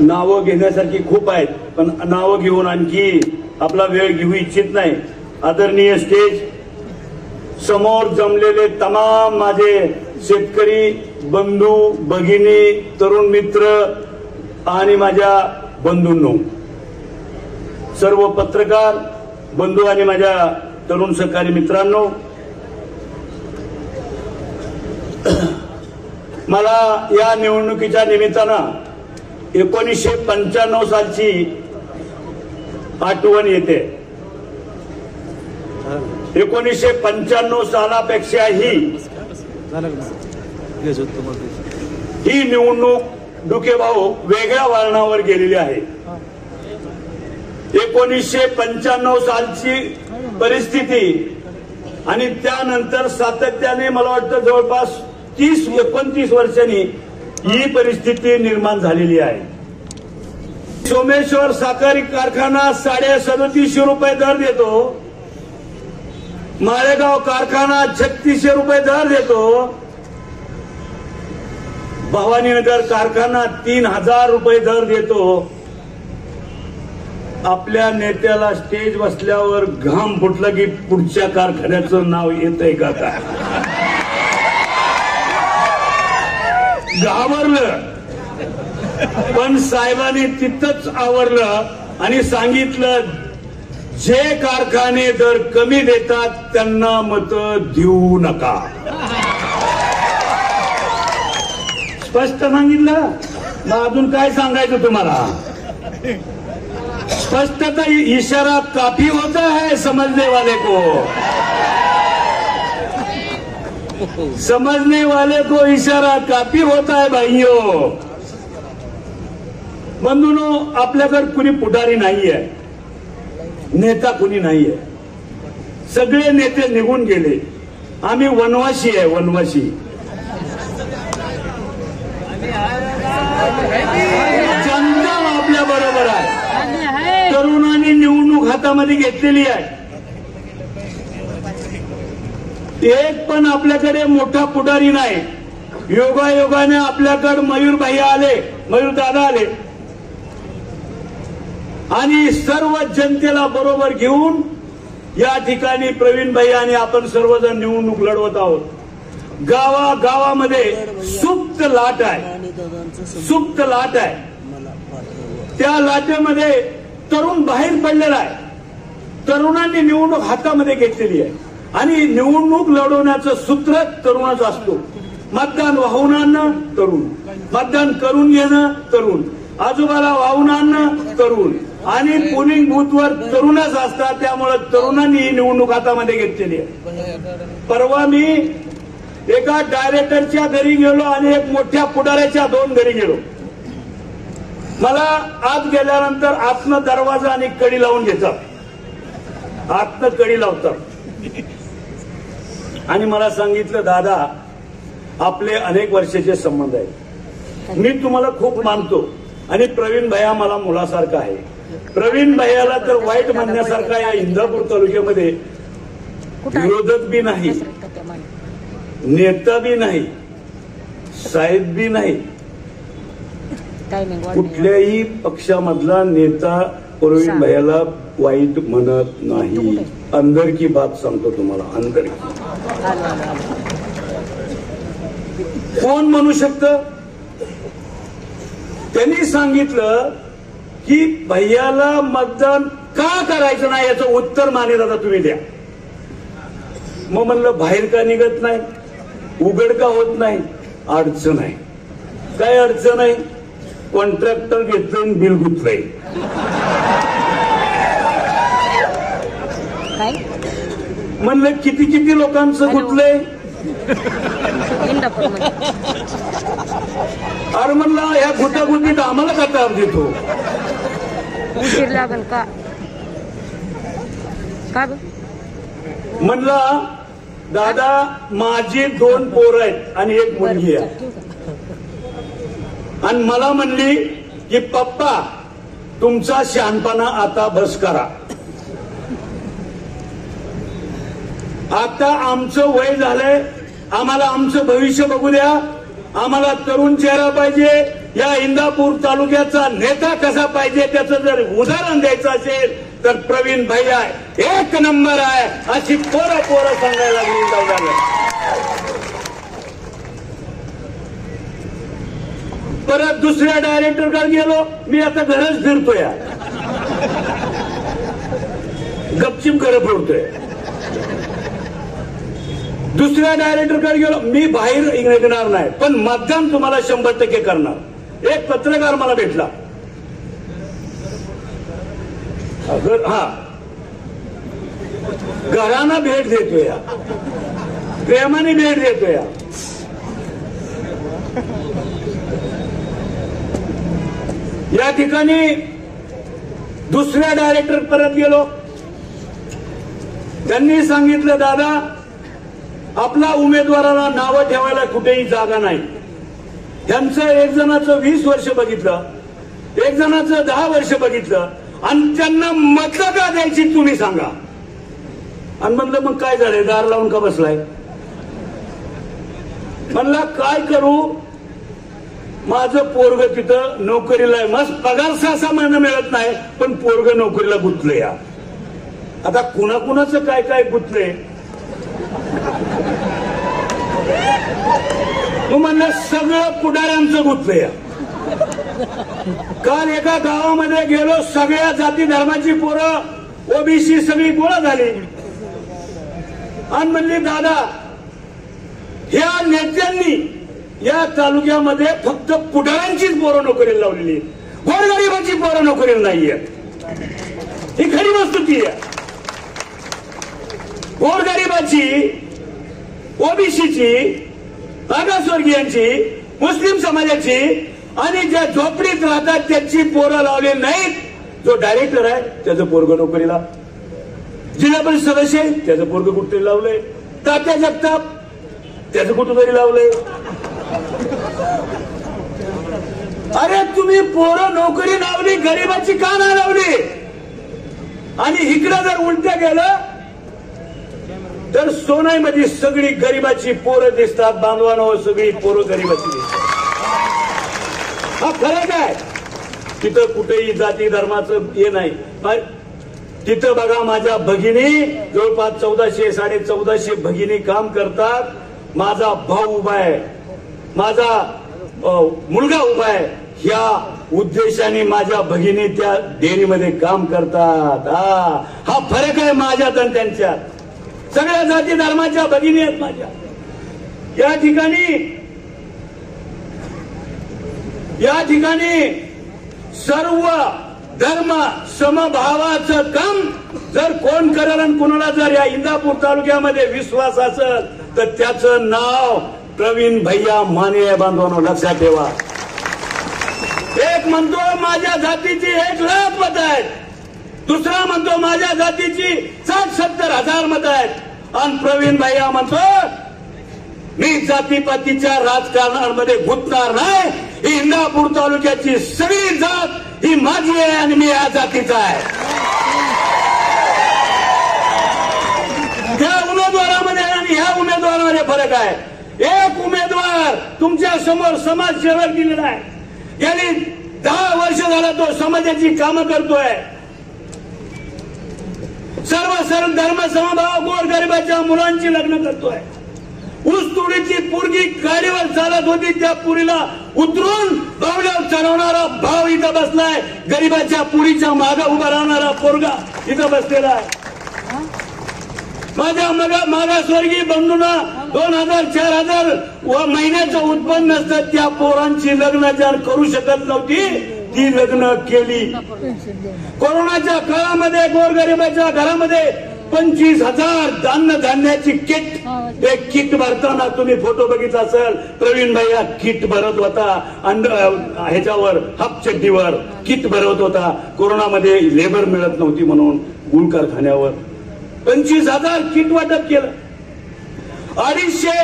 नावं घेण्यासारखी खूप आहेत, पण नावं घेऊन आणखी आपला वेळ घेऊ इच्छित नाही. आदरणीय स्टेज समोर जमलेले तमाम माझे शेतकरी बंधू भगिनी, तरुण मित्र आणि माझ्या बंधूंनो, सर्व पत्रकार बंधू आणि माझ्या तरुण सहकारी मित्रांनो, मला या निवडणुकीच्या निमित्तानं 1995 सालची आठवण येते. 1995 सालापेक्षाही ही निवडणूक डुकेभाऊ वेगळ्या वळणावर गेलेली आहे. 1995 सालची परिस्थिती आणि त्यानंतर सातत्याने मला वाटतं जवळपास 30-29 वर्षांनी ही परिस्थिती निर्माण झालेली आहे. सोमेश्वर साखर कारखाना 3750 रुपये दर देतो, माळेगाव कारखाना 3600 रुपये दर देतो, भवानीनगर कारखाना 3000 रुपये दर देतो. आपल्या नेत्याला स्टेज बसल्यावर घाम फुटला की पुढच्या कारखान्याचं नाव येतंय का काय? घाबरलं, पण साहेबांनी तिथंच आवरलं आणि सांगितलं, जे कारखाने दर कमी देतात त्यांना मत देऊ नका. स्पष्ट सांगितलं. मग अजून काय सांगायचं तुम्हाला? स्पष्टता इशारा काफी होता है समझने वाले को. समझने वाले को इशारा काफी होता है भाइयों. बंधूंनो, आपल्याकडे कुणी पुढारी नाहीये, नेता कुणी नाहीये. सगळे नेते निघून गेले. आम्ही वनवासी आहे, वनवासी. जनता आपल्या बरोबर आहे. तरुणांनी निवडणूक हातामध्ये घेतलेली आहे. एक पण आपल्याकडे मोठा पुढारी नाही. योगायोगाने आपल्याकडे मयूर भैया आले, मयूर दादा आले आणि सर्व जनतेला बरोबर घेऊन या ठिकाणी प्रवीण भैया आणि आपण सर्वजण निवडणूक लढवत आहोत. गावागावामध्ये सुप्त लाट आहे, सुप्त लाट आहे. त्या लाटेमध्ये तरुण बाहेर पडलेला आहे. तरुणांनी निवडणूक हातामध्ये घेतलेली आहे आणि निवडणूक लढवण्याचं सूत्र तरुणच असतो. मतदान वाहून आणणं तरुण, मतदान करून घेणं तरुण, आजूबाला वाहून आणणं तरुण आणि पोलिंग बूथवर तरुणच असतात. त्यामुळे तरुणांनी ही निवडणूक हातामध्ये घेतलेली आहे. परवा मी एका डायरेक्टरच्या घरी गेलो आणि एक मोठ्या पुढाऱ्याच्या 2 घरी गेलो. मला आत गेल्यानंतर आतनं दरवाजा आणि कडी लावून घेतात, आतनं कडी लावतात आणि मला सांगितलं, दादा आपले अनेक वर्षाचे संबंध आहेत, मी तुम्हाला खूप मानतो आणि प्रवीण भैया मला मुलासारखा आहे. प्रवीण भैयाला तर वाईट म्हणण्यासारखा या इंदापूर तालुक्यामध्ये विरोधक बी नाही, नेता बी नाही, साहेब बी नाही, कुठल्याही पक्षामधला नेता प्रवीण भैयाला वाईट म्हणत नाही. अंदर की बात सांगतो तुम्हाला, अंदर की. कोण म्हणू शकतं? त्यांनी सांगितलं की भैयाला मतदान का करायचं नाही याचं उत्तर माने दादा तुम्ही द्या. मग म्हणलं बाहेर का निघत नाही, उघड का होत नाही? अडचण आहे. काय अडचण आहे? कॉन्ट्रॅक्टर घेतलं बिल गुंतलंय. म्हणलं किती किती लोकांचं गुंतलंय? अरे म्हणला ह्या गुंतागुंतीत आम्हाला का ताप देतो? उशीर लागल का? म्हणला दादा माझी 2 पोरं आहेत आणि 1 मुलगी आहे आणि मला म्हणली की पप्पा तुमचा शहाणपणा आता बस करा. आता आमचं वय झालंय, आम्हाला आमचं भविष्य बघू द्या, आम्हाला तरुण चेहरा पाहिजे. या इंदापूर तालुक्याचा नेता कसा पाहिजे त्याचं जर उदाहरण द्यायचं असेल तर प्रवीण भैया एक नंबर आहे अशी पोरं सांगायला लागली इंदापूरला. परत दुसऱ्या डायरेक्टरकडे गेलो. मी आता घरच फिरतोय, गपचिप घर फोडतोय. दुसऱ्या डायरेक्टरकडे गेलो. मी बाहेर निघणार नाही पण मतदान तुम्हाला 100% करणार. एक पत्रकार मला भेटला. घरांना भेट देतोय, प्रेमाने भेट देतोय. या ठिकाणी दुसऱ्या डायरेक्टर परत गेलो. त्यांनी सांगितलं दादा आपला उमेदवाराला नावं ठेवायला कुठेही जागा नाही. त्यांचं एक जणाचं 20 वर्ष बघितलं, एक जणाचं 10 वर्ष बघितलं आणि त्यांना मतं का द्यायची तुम्ही सांगा. आणि म्हणलं मग काय झालंय, दार लावून का बसलाय. म्हणला काय करू, माझं पोरग तिथं नोकरीला आहे. मस्त पगार 6 महिना मिळत नाही पण पोरग नोकरीला गुंतलंय. आता कुणाकुणाचं काय काय गुंतलंय. म्हणलं सगळं पुढाऱ्यांचं गुंतलंय. काल एका गावामध्ये गेलो, सगळ्या जाती धर्माची पोरं ओबीसी सगळी गोळा झाली आणि म्हणली दादा ह्या नेत्यांनी या तालुक्यामध्ये फक्त पुढाऱ्यांचीच पोरं नोकरीला लावलेली, गोरगरिबाची पोरं नोकरीला नाहीये. ही खरी वस्तुस्थिती आहे. गोरगरिबाची, ओबीसीची, मागासवर्गीयांची, मुस्लिम समाजाची आणि ज्या झोपडीत राहतात त्याची पोरं लावले नाहीत. जो डायरेक्टर आहे त्याचं पोरग नोकरीला, जिल्हा परिषद सदस्य आहे त्याचं पोरग कुठेतरी लावलंय, तात्या जगताप त्याचं कुठंतरी लावलंय. अरे तुम्ही पोरं नोकरी लावली, गरीबाची का नाही लावली. आणि इकडं जर उलटं गेलं तर सोनाईमध्ये सगळी गरीबाची पोरं दिसतात. बांधवांवर सगळी पोरं गरीबाची दिसतात. हा फरक आहे. तिथं कुठेही जाती धर्माचं हे नाही. तिथं बघा माझ्या भगिनी जवळपास 1400 1450 भगिनी काम करतात. माझा भाऊ उभा आहे, माझा मुलगा उभा आहे. ह्या उद्देशाने माझ्या भगिनी त्या डेअरीमध्ये काम करतात. हा फरक आहे माझ्यात आणि त्यांच्यात. सगळ्या जाती धर्माच्या भगिनी आहेत माझ्या. या ठिकाणी सर्व धर्म समभावाचं काम जर कोण करेल आणि कोणाला जर या इंदापूर तालुक्यामध्ये विश्वास असेल तर त्याचं नाव प्रवीण भैया माने आहे. बांधवांनो लक्षात ठेवा. एक म्हणतो माझ्या जातीची 1,00,000 मतं आहेत, दुसरा म्हणतो माझ्या जातीची 60-70 हजार मतं आहेत आणि प्रवीण भैया म्हणतो मी जातीपातीच्या राजकारणामध्ये गुंतणार नाही. ही इंदापूर तालुक्याची सगळी जात ही माझी आहे आणि मी या जातीचा आहे. त्या उमेदवारामध्ये आणि ह्या उमेदवारामध्ये फरक आहे. एक उमेदवार तुमच्या समोर समाजसेवक दिलेला आहे. गेली 10 वर्ष झाला तो समाजाची कामं करतोय. सर्व धर्म समभाव गोरगरिबाच्या मुलांची लग्न करतोय. ऊसतोडीची पोरगी गाडीवर चालत होती, त्या पुरीला उतरून बावल्यावर चढवणारा भाव इथं बसलाय. गरीबाच्या पुरीच्या मागे उभा राहणारा पोरगा इथं बसलेला आहे. माझ्या मागासवर्गीय बंधूंना 2000-4000 महिन्याचं उत्पन्न नसतं. त्या पोरांची लग्न ज्या करू शकत नव्हती ती लग्न केली. कोरोनाच्या काळामध्ये गोरगरिबाच्या घरामध्ये 25,000 धान्याची किट, एक किट भरताना तुम्ही फोटो बघितला असेल. प्रवीण भैया किट भरत होता, ह्याच्यावर हाफ चड्डीवर किट भरवत होता. कोरोनामध्ये लेबर मिळत नव्हती म्हणून गुळ कारखान्यावर 25,000 किट वाटप केलं. 250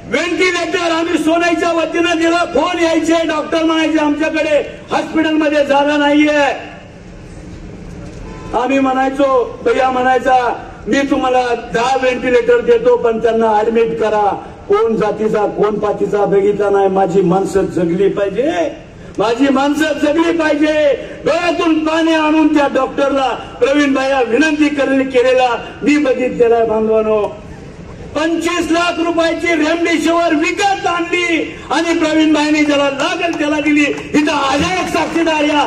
व्हेंटिलेटर आम्ही सोनाईच्या वतीनं दिलं. फोन यायचे, डॉक्टर म्हणायचे आमच्याकडे हॉस्पिटलमध्ये जागा नाहीये. आम्ही म्हणायचो, भैया म्हणायचा मी तुम्हाला 10 व्हेंटिलेटर देतो पण त्यांना ऍडमिट करा. कोण जातीचा कोण पातीचा बघितला नाही. माझी माणसं जगली पाहिजे. माझी माणसं जगली पाहिजे. डोळ्यातून पाणी आणून त्या डॉक्टरला प्रवीण भाईला विनंती केलेला मी बघितलेला बांधवानो. 25 लाख रुपयाची रेमडेसिवीर विकत आणली आणि प्रवीण भाईने ज्याला लागेल त्याला दिली. इथं अनेक साक्षीदार या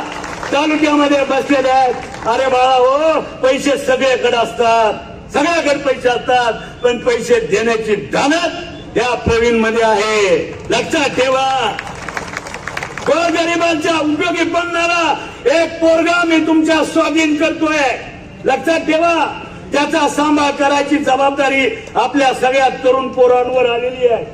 तालुक्यामध्ये बसलेले आहेत. अरे बाळा हो, पैसे सगळ्याकडे असतात, सगळ्याकडे पैसे असतात, पण पैसे देण्याची दानत या प्रवीण मध्ये आहे. लक्षात ठेवा. गोरगरिबांच्या उपयोगी पडणारा एक पोरगा मी तुमच्या स्वाधीन करतोय. लक्षात ठेवा. त्याचा सांभाळ करायची जबाबदारी आपल्या सगळ्या तरुण पोरांवर आलेली आहे.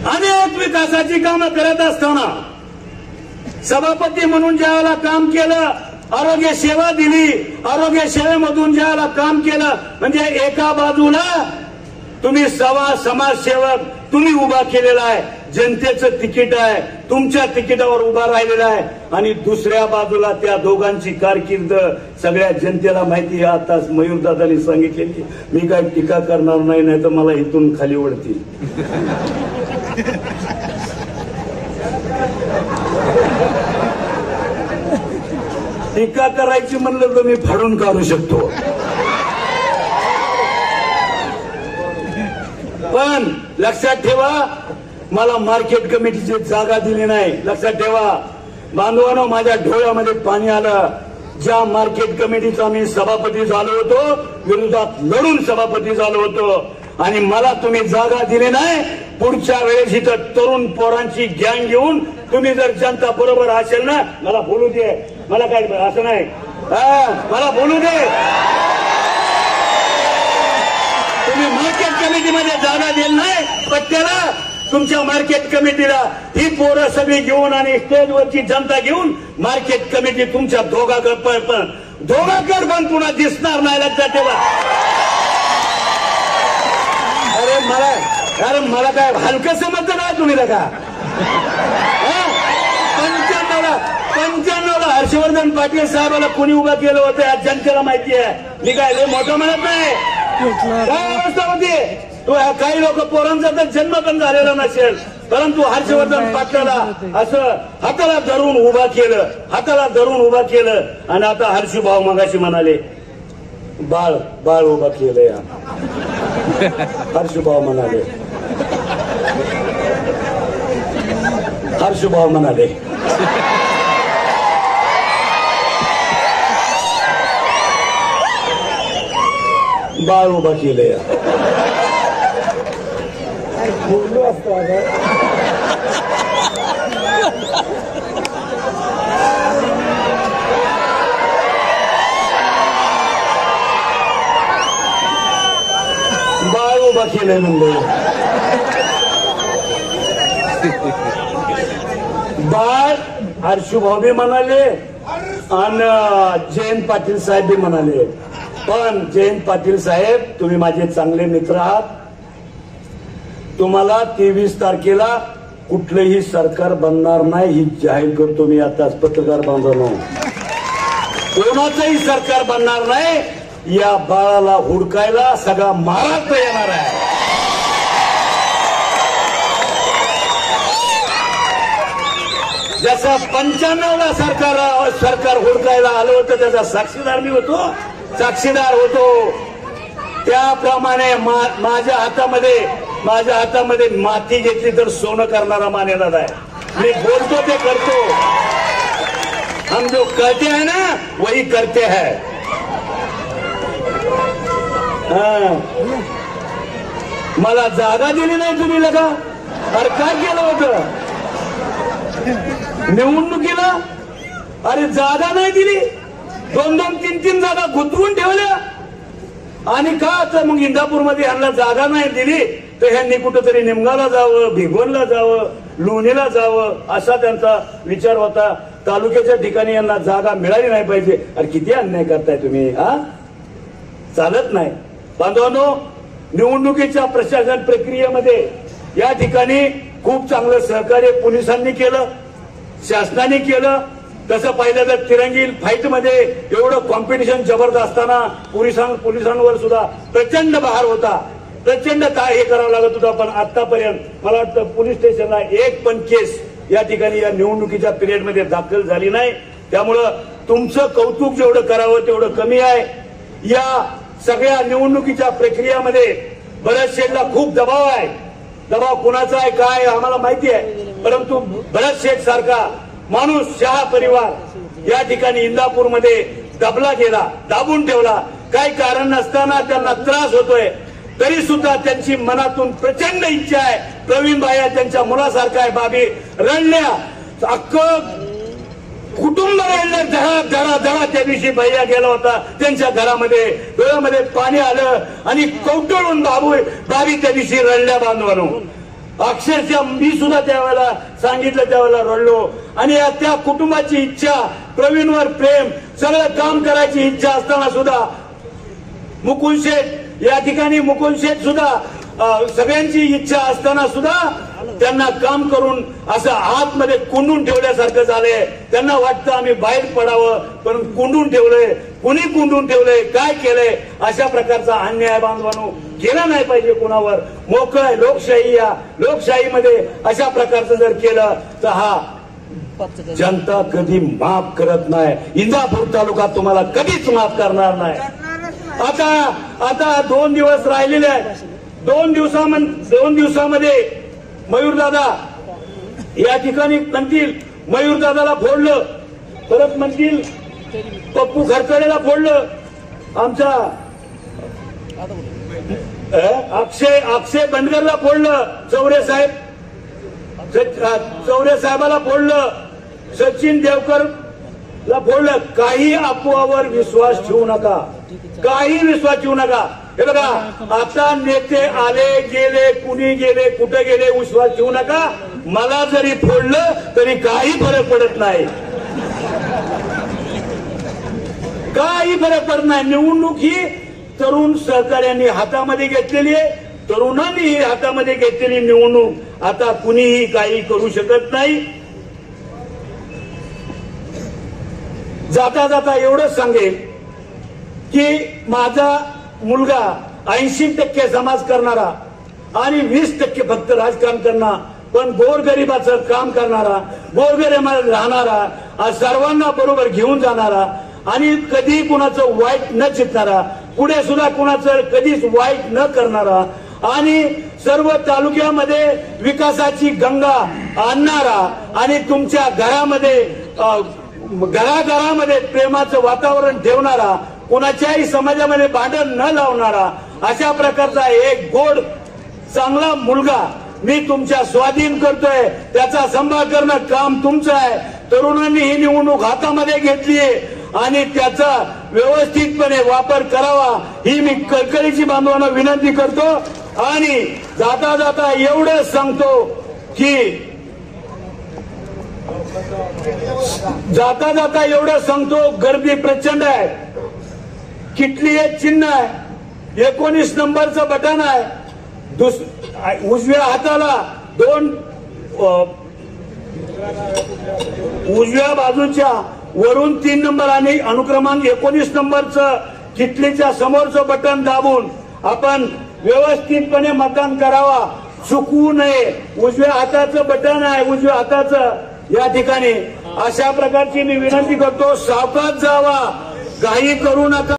अनेक विकासाची कामं करत असताना सभापती म्हणून ज्यावेळेला काम केलं, आरोग्य सेवा दिली, आरोग्य सेवेमधून ज्यावेळेला काम केलं, म्हणजे एका बाजूला तुम्ही समाजसेवक तुम्ही उभा केलेला आहे, जनतेचं तिकीट आहे, तुमच्या तिकिटावर उभा राहिलेला आहे, आणि दुसऱ्या बाजूला त्या दोघांची कारकीर्द सगळ्या जनतेला माहिती आहे. आता मयूरदादांनी सांगितलेली. मी काय टीका करणार नाही, नाही तर मला इथून खाली ओढतील. टीका करायची म्हणलं तर मी फाडून काढू शकतो, पण लक्षात ठेवा मला मार्केट कमिटीची जागा दिली नाही. लक्षात ठेवा बांधवांनो, माझ्या डोळ्यामध्ये पाणी आलं. ज्या मार्केट कमिटीचा मी सभापती झालो होतो, विरोधात लढून सभापती झालो होतो, आणि मला तुम्ही जागा दिली नाही. पुढच्या वेळेस इथं तरुण पोरांची गँग घेऊन तुम्ही जर जनता बरोबर असेल ना, मला बोलू दे. मला काय असं नाही, मला बोलू दे. तुम्ही मार्केट कमिटीमध्ये जागा दिली नाही, पण त्याला तुमच्या मार्केट कमिटीला ही पोरं सगळी घेऊन आणि स्टेजवरची जनता घेऊन मार्केट कमिटी तुमच्या दोघांकडे पण पुन्हा दिसणार नाही. लक्षात ठेवा. अरे मला काय हलकं समजतं ना तुम्ही का? 95ला हर्षवर्धन पाटील साहेबाला कोणी उभा केलं होतं या जनतेला माहिती आहे. मी काय लय मोठं म्हणत नाही. काय अवस्था होती तो, काही लोक पोरांचा तर जन्म पण झालेला नसेल, परंतु हर्षवर्धन पाटलाला असं हाताला धरून उभा केलं, आणि आता हर्षूभाऊ मगाशी म्हणाले बाळ उभा केलं. या हर्षूभाऊ म्हणाले बाळ उभा केलंय. बोललो असतो बाळ उभा केलंय म्हणलं. बाळ हर्षूभाऊ बी म्हणाले आणि जयंत पाटील साहेब बी म्हणाले. पण जयंत पाटील साहेब, तुम्ही माझे चांगले मित्र आहात. तुम्हाला 23 तारखेला कुठलंही सरकार बनणार नाही ही जाहीर करतो मी आताच पत्रकार बांधवांनो. कोणाचंही सरकार बनणार नाही. या बाळाला हुडकायला सगळा महाराष्ट्र येणार आहे. जसं 95ला सरकार हुडकायला आलं होतं, त्याचा साक्षीदार होतो. त्याप्रमाणे माझ्या हातामध्ये माती घेतली तर सोनं करणारा मानेला आहे. मी बोलतो ते करतो. हम जो कहते हैं ना वही करते हैं. मला जागा दिली नाही तुम्ही लगा. अरे काय केलं होतं निवडणुकीला? अरे जागा नाही दिली, 2-2, 3-3 जागा गुंतवून ठेवल्या. आणि का तर मग इंदापूरमध्ये यांना जागा नाही दिली तर ह्यांनी कुठंतरी निमगाला जावं, भिगवणला जावं, लोणीला जावं, असा त्यांचा विचार होता. तालुक्याच्या ठिकाणी यांना जागा मिळाली नाही पाहिजे. अरे किती अन्याय करताय तुम्ही. चालत नाही. बांधवांनो, निवडणुकीच्या प्रशासन प्रक्रियेमध्ये या ठिकाणी खूप चांगलं सहकार्य पोलिसांनी केलं, शासनाने केलं. तसं पाहिलं तर तिरंगी फाईट मध्ये एवढं कॉम्पिटिशन जबरदस्त असताना पोलिसांवर सुद्धा प्रचंड बहार होता. प्रचंड हे करावं लागत होतं, पण आतापर्यंत मला वाटतं पोलीस स्टेशनला एक पण केस या ठिकाणी या निवडणुकीच्या पिरियडमध्ये दाखल झाली नाही. त्यामुळं तुमचं कौतुक जेवढं करावं तेवढं कमी आहे. या सगळ्या निवडणुकीच्या प्रक्रियामध्ये भरत शेठला खूप दबाव आहे. दबाव कुणाचा आहे काय आम्हाला माहिती आहे, परंतु भरत शेठ सारखा माणूस, शहा परिवार या ठिकाणी इंदापूरमध्ये दबला गेला, दाबून ठेवला. काही कारण नसताना त्यांना त्रास होतोय, तरी सुद्धा त्यांची मनातून प्रचंड इच्छा आहे प्रवीण भाई त्यांच्या मुलासारखा आहे. बाबी रडल्या, अख्खं कुटुंब रडलं, धडा धडा धडा. त्या दिवशी भैया गेला होता त्यांच्या घरामध्ये, डोळ्यामध्ये पाणी आलं आणि कवटळून बाबी त्या दिवशी रडल्या बांधवानो. अक्षरशः मी सुद्धा त्यावेळेला सांगितलं, त्यावेळेला रडलो. आणि त्या कुटुंबाची इच्छा, प्रवीणवर प्रेम, सगळं काम करायची इच्छा असताना सुद्धा मुकुंद शेठ या ठिकाणी, मुकुंद शेठ सुद्धा सगळ्यांची इच्छा असताना सुद्धा त्यांना काम करून असं आतमध्ये कोंडून ठेवल्यासारखं झालंय. त्यांना वाटतं आम्ही बाहेर पडावं, पण कोंडून ठेवलंय. कुणी कोंडून ठेवलंय, काय केलंय? अशा प्रकारचा अन्याय बांधवानो केला नाही पाहिजे कुणावर. मोकळं लोकशाही, या लोकशाहीमध्ये अशा प्रकारचं जर केलं तर हा जनता कधी माफ करत नाही. इंदापूर तालुका तुम्हाला कधीच माफ करणार नाही. आता 2 दिवस राहिलेले आहेत. 2 दिवसामध्ये मयूरदादा या ठिकाणी म्हणतील मयूरदादाला फोडलं, परत म्हणतील पप्पू खरचडेला फोडलं, आमच्या अक्षय बंडगरला फोडलं, चौरे साहेबाला फोडलं, सचिन देवकरला फोडलं. काही अफवावर विश्वास ठेवू नका, काही विश्वास ठेवू नका. हे बघा, आता नेते आले गेले, कुणी गेले, कुठे गेले, विश्वास ठेवू नका. मला जरी फोडलं तरी काही फरक पडत नाही, काही फरक पडत नाही. निवडणूक ही तरुण सहकार्यांनी हातामध्ये घेतलेली आहे, तरुणांनी हातामध्ये घेतलेली निवडणूक. आता कुणीही काही करू शकत नाही. जाता जाता एवढंच सांगेल की माझा मुलगा 80% समाज करणारा आणि 20% फक्त राजकारण करणारा, पण गोरगरिबाचं काम करणारा, गोरगरिबामध्ये राहणारा, सर्वांना बरोबर घेऊन जाणारा आणि कधी कुणाचं वाईट न चितणारा, पुढे सुद्धा कुणाचं कधीच वाईट न करणारा आणि सर्व तालुक्यामध्ये विकासाची गंगा आणणारा आणि तुमच्या घरामध्ये घराघरामध्ये प्रेमाचं वातावरण ठेवणारा, कोणाच्याही समाजामध्ये भांडण न लावणारा, अशा प्रकारचा एक गोड चांगला मुलगा मी तुमच्या स्वाधीन करतोय. त्याचा सांभाळ करणं काम तुमचं आहे. तरुणांनी ही निवडणूक हातामध्ये घेतलीये आणि त्याचा व्यवस्थितपणे वापर करावा ही मी कळकळीची बांधवांना विनंती करतो. आणि जाता जाता एवढंच सांगतो की गर्दी प्रचंड आहे. किटली एक चिन्ह आहे, 19 नंबरचं बटन आहे. उजव्या हाताला 2 उजव्या बाजूच्या वरून 3 नंबर आणि अनुक्रमांक 19 नंबरचं किटलीच्या समोरचं बटन दाबून आपण व्यवस्थितपणे मतदान करावा, चुकवू नये. उजव्या हाताचं बटन आहे, उजव्या हाताचं या ठिकाणी. अशा प्रकारची मी विनंती करतो. सावकाश जावा, घाई करू नका.